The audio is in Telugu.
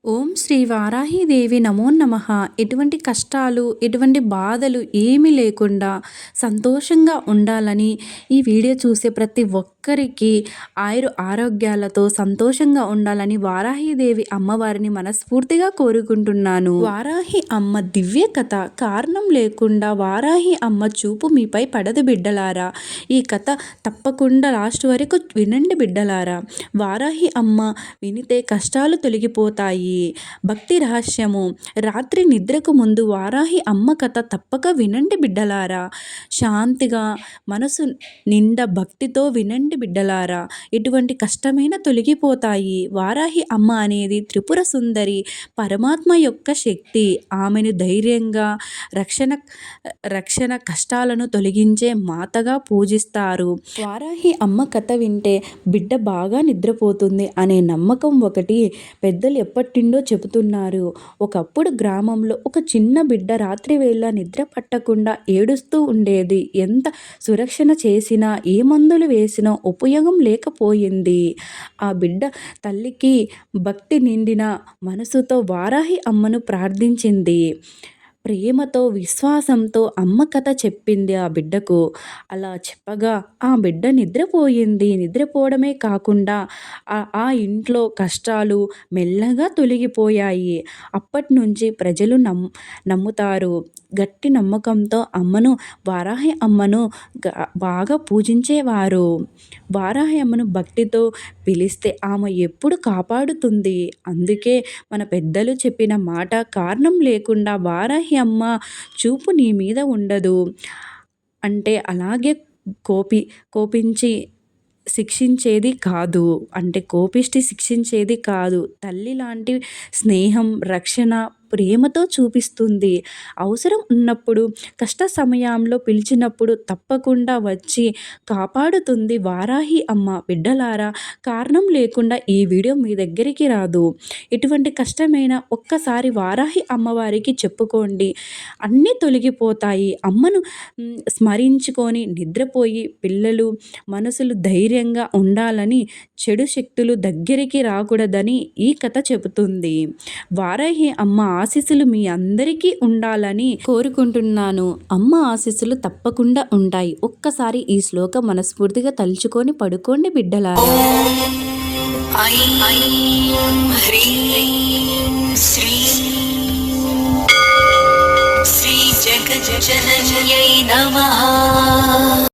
ఓం శ్రీ వారాహీదేవి నమో నమః. ఎటువంటి కష్టాలు, ఎటువంటి బాధలు ఏమీ లేకుండా సంతోషంగా ఉండాలని ఈ వీడియో చూసే ప్రతి ఒక్కరికి ఆరోగ్యాలతో సంతోషంగా ఉండాలని వారాహీదేవి అమ్మవారిని మనస్ఫూర్తిగా కోరుకుంటున్నాను. వారాహి అమ్మ దివ్య కథ. కారణం లేకుండా వారాహి అమ్మ చూపు మీపై పడదు బిడ్డలారా. ఈ కథ తప్పకుండా లాస్ట్ వరకు వినండి బిడ్డలారా. వారాహి అమ్మ వినితే కష్టాలు తొలగిపోతాయి. భక్తి రహస్యము. రాత్రి నిద్రకు ముందు వారాహి అమ్మ కథ తప్పక వినండి బిడ్డలారా. శాంతిగా మనసు నిండా భక్తితో వినండి బిడ్డలారా. ఎటువంటి కష్టమైన తొలగిపోతాయి. వారాహి అమ్మ అనేది త్రిపుర సుందరి, పరమాత్మ యొక్క శక్తి. ఆమెను ధైర్యంగా రక్షణ కష్టాలను తొలగించే మాతగా పూజిస్తారు. వారాహి అమ్మ కథ వింటే బిడ్డ బాగా నిద్రపోతుంది అనే నమ్మకం ఒకటి పెద్దలు ఎప్పటిండో చెబుతున్నారు. ఒకప్పుడు గ్రామంలో ఒక చిన్న బిడ్డ రాత్రి వేళ నిద్ర పట్టకుండా ఏడుస్తూ ఉండేది. ఎంత సురక్షణ చేసినా, ఏ మందులు వేసినా ఉపయోగం లేకపోయింది. ఆ బిడ్డ తల్లికి భక్తి నిండిన మనసుతో వారాహి అమ్మను ప్రార్థించింది. ప్రేమతో, విశ్వాసంతో అమ్మ కథ చెప్పింది ఆ బిడ్డకు. అలా చెప్పగా ఆ బిడ్డ నిద్రపోయింది. నిద్రపోవడమే కాకుండా ఆ ఇంట్లో కష్టాలు మెల్లగా తొలగిపోయాయి. అప్పటి నుంచి ప్రజలు నమ్ముతారు. గట్టి నమ్మకంతో అమ్మను, వారాహి అమ్మను బాగా పూజించేవారు. వారాహి అమ్మను భక్తితో పిలిస్తే ఆమె ఎప్పుడు కాపాడుతుంది. అందుకే మన పెద్దలు చెప్పిన మాట, కారణం లేకుండా వారాహి అమ్మ చూపు నీ మీద ఉండదు అంటే అలాగే కోపించి శిక్షించేది కాదు. అంటే కోపిష్టి శిక్షించేది కాదు. తల్లి లాంటి స్నేహం, రక్షణ, ప్రేమతో చూపిస్తుంది. అవసరం ఉన్నప్పుడు, కష్ట సమయంలో పిలిచినప్పుడు తప్పకుండా వచ్చి కాపాడుతుంది వారాహి అమ్మ. బిడ్డలారా, కారణం లేకుండా ఈ వీడియో మీ దగ్గరికి రాదు. ఎటువంటి కష్టమైనా ఒక్కసారి వారాహి అమ్మవారికి చెప్పుకోండి. అన్నీ తొలగిపోతాయి. అమ్మను స్మరించుకొని నిద్రపోయి పిల్లలు మనసులు ధైర్యంగా ఉండాలని, చెడు శక్తులు దగ్గరికి రాకూడదని ఈ కథ చెబుతుంది. వారాహి అమ్మ ఆశీస్సులు మీ అందరికీ ఉండాలని కోరుకుంటున్నాను. అమ్మ ఆశీస్సులు తప్పకుండా ఉంటాయి. ఒక్కసారి ఈ శ్లోకం మనస్ఫూర్తిగా తలుచుకొని పడుకోండి బిడ్డలారా. శ్రీ జగజ్జనన్యై నమః.